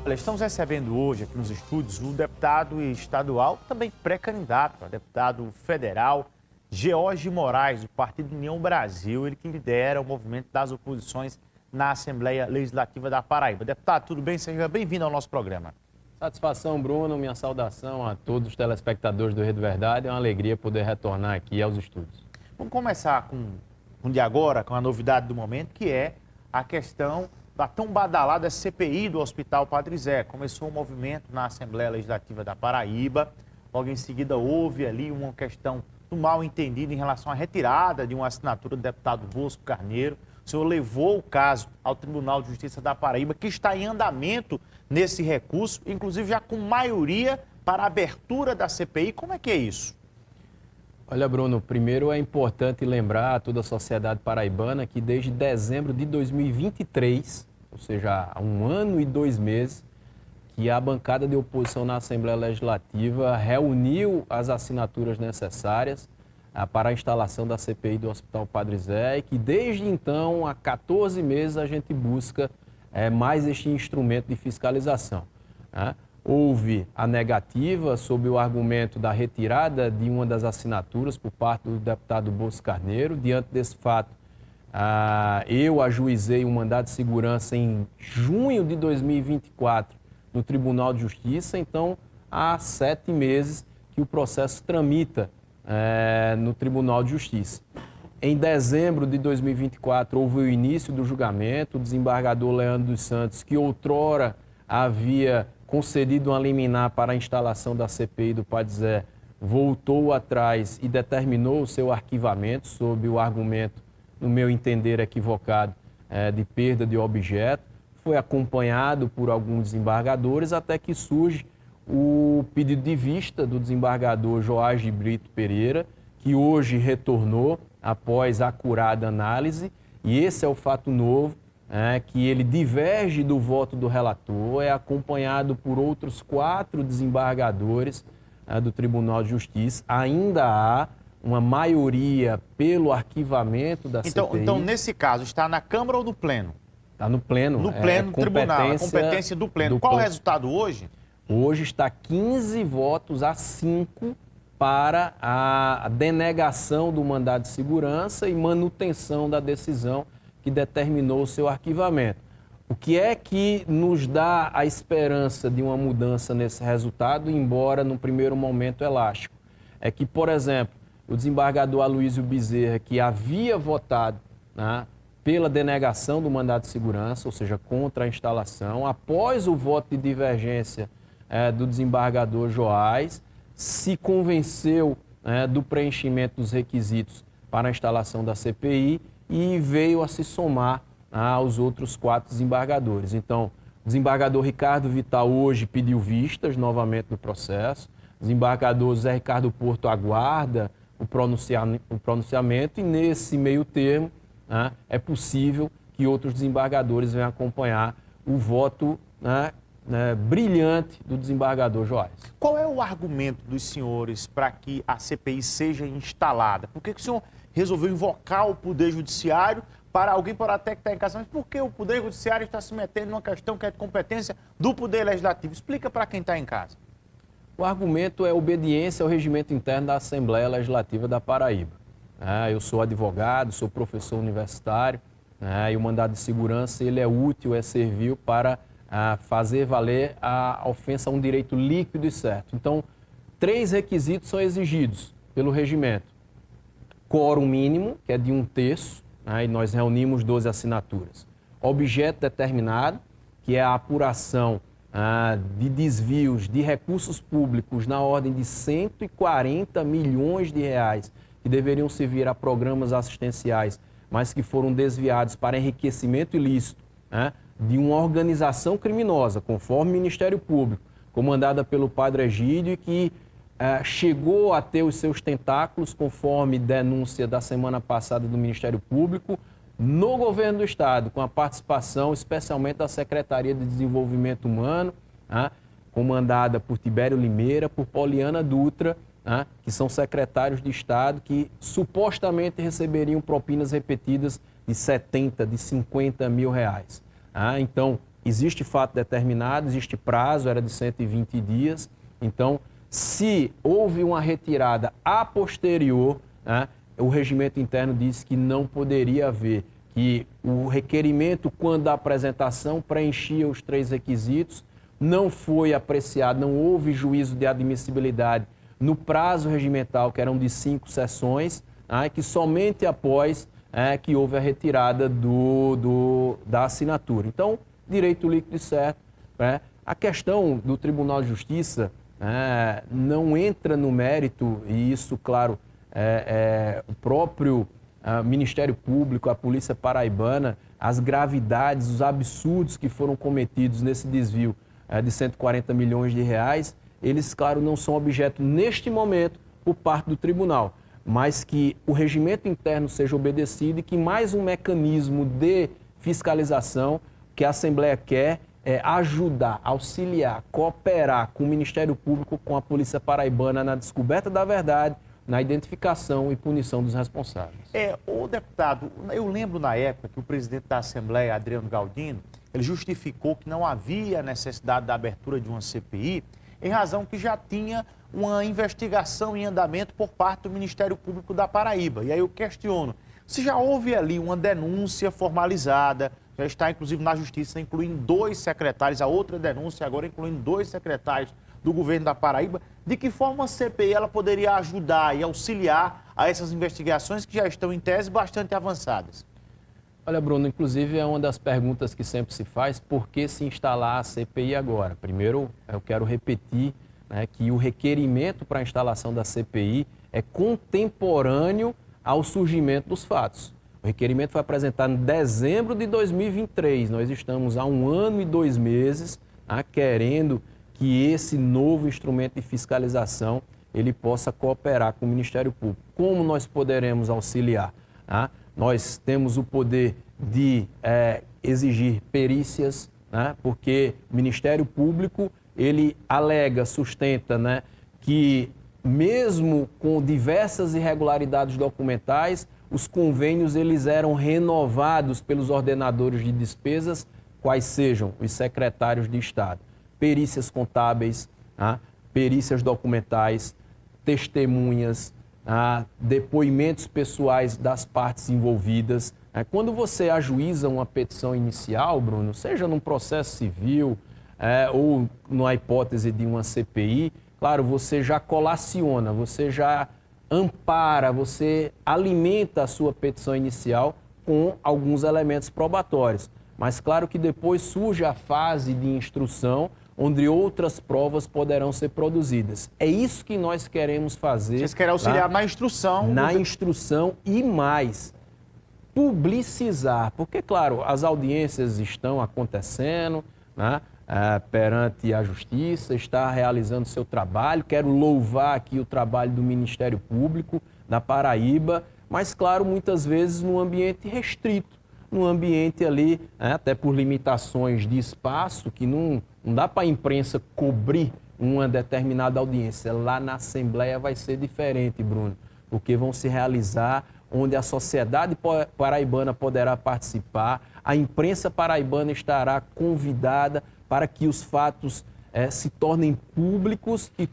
Olha, estamos recebendo hoje aqui nos estúdios o deputado estadual, também pré-candidato a deputado federal, George Moraes, do Partido União Brasil, ele que lidera o movimento das oposições na Assembleia Legislativa da Paraíba. Deputado, tudo bem? Seja bem-vindo ao nosso programa. Satisfação, Bruno. Minha saudação a todos os telespectadores do Rede Verdade. É uma alegria poder retornar aqui aos estúdios. Vamos começar com de agora, com a novidade do momento, que é a questão da tão badalada CPI do Hospital Padre Zé. Começou um movimento na Assembleia Legislativa da Paraíba. Logo em seguida houve ali uma questão do mal entendido em relação à retirada de uma assinatura do deputado Bosco Carneiro. O senhor levou o caso ao Tribunal de Justiça da Paraíba, que está em andamento nesse recurso, inclusive já com maioria para a abertura da CPI. Como é que é isso? Olha, Bruno, primeiro é importante lembrar a toda a sociedade paraibana que desde dezembro de 2023, ou seja, há 1 ano e 2 meses, que a bancada de oposição na Assembleia Legislativa reuniu as assinaturas necessárias para a instalação da CPI do Hospital Padre Zé e que desde então, há 14 meses, a gente busca mais este instrumento de fiscalização. Houve a negativa sob o argumento da retirada de uma das assinaturas por parte do deputado Bosco Carneiro. Diante desse fato, eu ajuizei um mandado de segurança em junho de 2024 no Tribunal de Justiça. Então, há 7 meses que o processo tramita no Tribunal de Justiça. Em dezembro de 2024, houve o início do julgamento. O desembargador Leandro dos Santos, que outrora havia concedido uma liminar para a instalação da CPI do Padre Zé, voltou atrás e determinou o seu arquivamento sob o argumento, no meu entender equivocado, de perda de objeto. Foi acompanhado por alguns desembargadores até que surge o pedido de vista do desembargador Joás de Brito Pereira, que hoje retornou após acurada análise, e esse é o fato novo, que ele diverge do voto do relator, é acompanhado por outros 4 desembargadores do Tribunal de Justiça. Ainda há uma maioria pelo arquivamento da CPI. Então, nesse caso, está na Câmara ou no Pleno? Está no Pleno. No Pleno do Tribunal, a competência do Pleno. Qual é o resultado hoje? Hoje está 15 votos a 5 para a denegação do mandado de segurança e manutenção da decisão que determinou o seu arquivamento. O que é que nos dá a esperança de uma mudança nesse resultado, embora no primeiro momento elástico? É que, por exemplo, o desembargador Aloysio Bezerra, que havia votado pela denegação do mandado de segurança, ou seja, contra a instalação, após o voto de divergência do desembargador Joás, se convenceu do preenchimento dos requisitos para a instalação da CPI e veio a se somar aos outros 4 desembargadores. Então, o desembargador Ricardo Vital hoje pediu vistas novamente do processo, o desembargador Zé Ricardo Porto aguarda o pronunciamento e, nesse meio termo, é possível que outros desembargadores venham acompanhar o voto brilhante do desembargador Joás. Qual é o argumento dos senhores para que a CPI seja instalada? Por que o senhor resolveu invocar o Poder Judiciário? Para alguém pode até que está em casa, mas por que o Poder Judiciário está se metendo numa questão que é de competência do Poder Legislativo? Explica para quem está em casa. O argumento é obediência ao regimento interno da Assembleia Legislativa da Paraíba. Eu sou advogado, sou professor universitário, e o mandado de segurança ele é útil, é servil para fazer valer a ofensa a um direito líquido e certo. Então, 3 requisitos são exigidos pelo regimento. Quórum mínimo, que é de 1/3, e nós reunimos 12 assinaturas. Objeto determinado, que é a apuração de desvios de recursos públicos na ordem de 140 milhões de reais, que deveriam servir a programas assistenciais, mas que foram desviados para enriquecimento ilícito de uma organização criminosa, conforme o Ministério Público, comandada pelo padre Egídio, e que chegou a ter os seus tentáculos, conforme denúncia da semana passada do Ministério Público, no governo do Estado, com a participação especialmente da Secretaria de Desenvolvimento Humano, comandada por Tibério Limeira, por Poliana Dutra, que são secretários de Estado que supostamente receberiam propinas repetidas de 70, de 50 mil reais. Então, existe fato determinado, existe prazo, era de 120 dias. Então, se houve uma retirada a posterior, né, o regimento interno diz que não poderia haver, que o requerimento, quando a apresentação preenchia os 3 requisitos, não foi apreciado, não houve juízo de admissibilidade no prazo regimental, que eram de 5 sessões, né, que somente após que houve a retirada da assinatura. Então, direito líquido e certo. Né? A questão do Tribunal de Justiça não entra no mérito, e isso, claro, o próprio Ministério Público, a Polícia Paraibana, as gravidades, os absurdos que foram cometidos nesse desvio de 140 milhões de reais, eles, claro, não são objeto, neste momento, por parte do tribunal, mas que o regimento interno seja obedecido e que mais um mecanismo de fiscalização que a Assembleia quer ajudar, auxiliar, cooperar com o Ministério Público, com a Polícia Paraibana na descoberta da verdade, na identificação e punição dos responsáveis. O deputado, eu lembro na época que o presidente da Assembleia, Adriano Galdino, ele justificou que não havia necessidade da abertura de uma CPI, em razão que já tinha uma investigação em andamento por parte do Ministério Público da Paraíba. E aí eu questiono, se já houve ali uma denúncia formalizada, já está inclusive na Justiça, incluindo 2 secretários, a outra denúncia agora incluindo 2 secretários do governo da Paraíba, de que forma a CPI ela poderia ajudar e auxiliar a essas investigações que já estão em tese bastante avançadas? Olha, Bruno, inclusive é uma das perguntas que sempre se faz, por que se instalar a CPI agora? Primeiro, eu quero repetir, né, que o requerimento para a instalação da CPI é contemporâneo ao surgimento dos fatos. O requerimento foi apresentado em dezembro de 2023, nós estamos há 1 ano e 2 meses querendo que esse novo instrumento de fiscalização ele possa cooperar com o Ministério Público. Como nós poderemos auxiliar? Nós temos o poder de exigir perícias, porque o Ministério Público ele alega, sustenta, que mesmo com diversas irregularidades documentais, os convênios eles eram renovados pelos ordenadores de despesas, quais sejam os secretários de Estado. Perícias contábeis, perícias documentais, testemunhas, depoimentos pessoais das partes envolvidas. Quando você ajuiza uma petição inicial, Bruno, seja num processo civil ou numa hipótese de uma CPI, claro, você já colaciona, você já ampara, você alimenta a sua petição inicial com alguns elementos probatórios. Mas claro que depois surge a fase de instrução, onde outras provas poderão ser produzidas. É isso que nós queremos fazer. Vocês querem auxiliar na instrução? Na instrução e mais, publicizar. Porque, claro, as audiências estão acontecendo, perante a Justiça, está realizando seu trabalho. Quero louvar aqui o trabalho do Ministério Público da Paraíba, mas, claro, muitas vezes num ambiente restrito, num ambiente ali, até por limitações de espaço, que não dá para a imprensa cobrir uma determinada audiência. Lá na Assembleia vai ser diferente, Bruno, porque vão se realizar onde a sociedade paraibana poderá participar, a imprensa paraibana estará convidada para que os fatos se tornem públicos e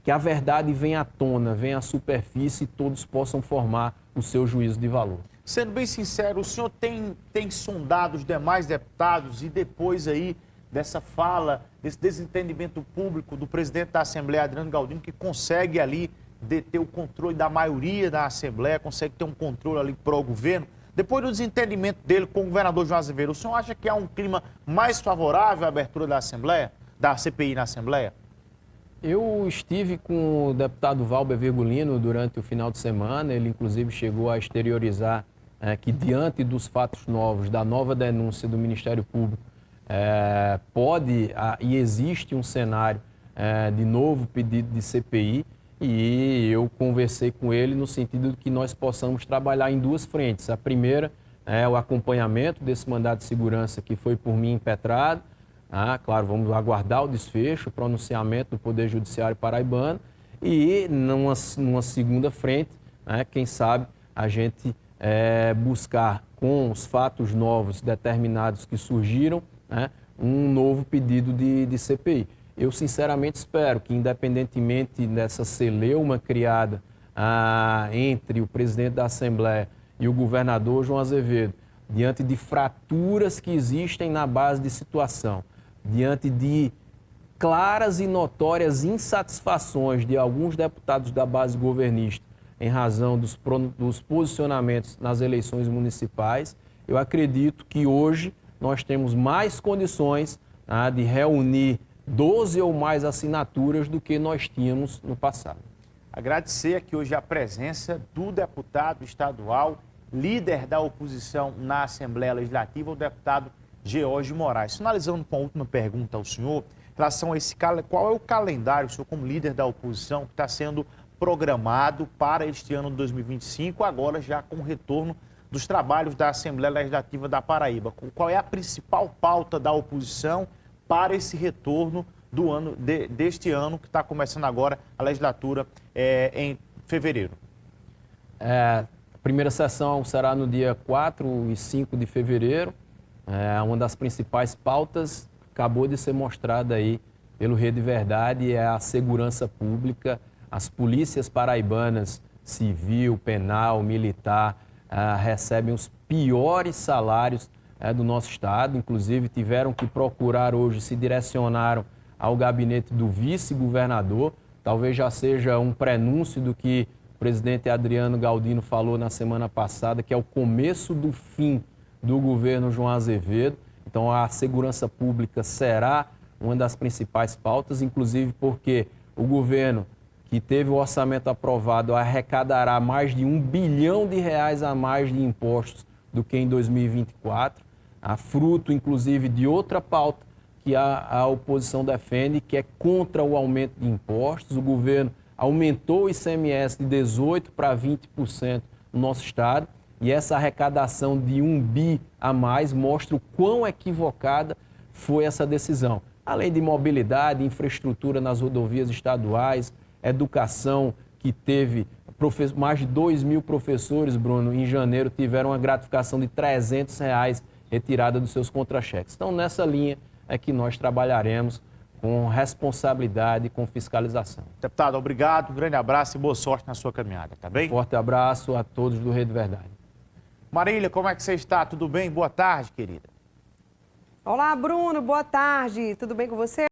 que a verdade venha à tona, venha à superfície e todos possam formar o seu juízo de valor. Sendo bem sincero, o senhor tem sondado os demais deputados e depois aí dessa fala, desse desentendimento público do presidente da Assembleia, Adriano Galdino, que consegue ali deter o controle da maioria da Assembleia, consegue ter um controle ali para o governo. Depois do desentendimento dele com o governador João Azevedo, o senhor acha que há um clima mais favorável à abertura da Assembleia, da CPI na Assembleia? Eu estive com o deputado Valber Virgulino durante o final de semana, ele inclusive chegou a exteriorizar que diante dos fatos novos, da nova denúncia do Ministério Público, pode e existe um cenário de novo pedido de CPI, e eu conversei com ele no sentido de que nós possamos trabalhar em 2 frentes. A primeira é o acompanhamento desse mandado de segurança que foi por mim impetrado. Claro, vamos aguardar o desfecho, o pronunciamento do Poder Judiciário paraibano, e numa segunda frente, quem sabe a gente buscar com os fatos novos determinados que surgiram, né, um novo pedido de CPI. Eu, sinceramente, espero que, independentemente dessa celeuma criada entre o presidente da Assembleia e o governador João Azevedo, diante de fraturas que existem na base de situação, diante de claras e notórias insatisfações de alguns deputados da base governista em razão dos posicionamentos nas eleições municipais, eu acredito que hoje nós temos mais condições de reunir 12 ou mais assinaturas do que nós tínhamos no passado. Agradecer aqui hoje a presença do deputado estadual, líder da oposição na Assembleia Legislativa, o deputado George Moraes. Finalizando com a última pergunta ao senhor, em relação a qual é o calendário, o senhor como líder da oposição, que está sendo programado para este ano de 2025, agora já com o retorno dos trabalhos da Assembleia Legislativa da Paraíba? Qual é a principal pauta da oposição para esse retorno do ano deste ano, que está começando agora a legislatura em fevereiro? A primeira sessão será no dia 4 e 5 de fevereiro. Uma das principais pautas acabou de ser mostrada aí pelo Rede Verdade, é a segurança pública. As polícias paraibanas, civil, penal, militar, recebem os piores salários do nosso estado. Inclusive, tiveram que procurar hoje, se direcionaram ao gabinete do vice-governador. Talvez já seja um prenúncio do que o presidente Adriano Galdino falou na semana passada, que é o começo do fim do governo João Azevedo. Então, a segurança pública será uma das principais pautas, inclusive porque o governo que teve o orçamento aprovado arrecadará mais de R$1 bilhão a mais de impostos do que em 2024, fruto, inclusive, de outra pauta que a oposição defende, que é contra o aumento de impostos. O governo aumentou o ICMS de 18% para 20% no nosso estado, e essa arrecadação de R$1 bi a mais mostra o quão equivocada foi essa decisão. Além de mobilidade, infraestrutura nas rodovias estaduais, educação, que teve mais de 2.000 professores, Bruno, em janeiro tiveram uma gratificação de R$300 retirada dos seus contra-cheques. Então, nessa linha é que nós trabalharemos com responsabilidade e com fiscalização. Deputado, obrigado, um grande abraço e boa sorte na sua caminhada, tá bem? Um forte abraço a todos do Rede Verdade. Marília, como é que você está? Tudo bem? Boa tarde, querida. Olá, Bruno, boa tarde. Tudo bem com você?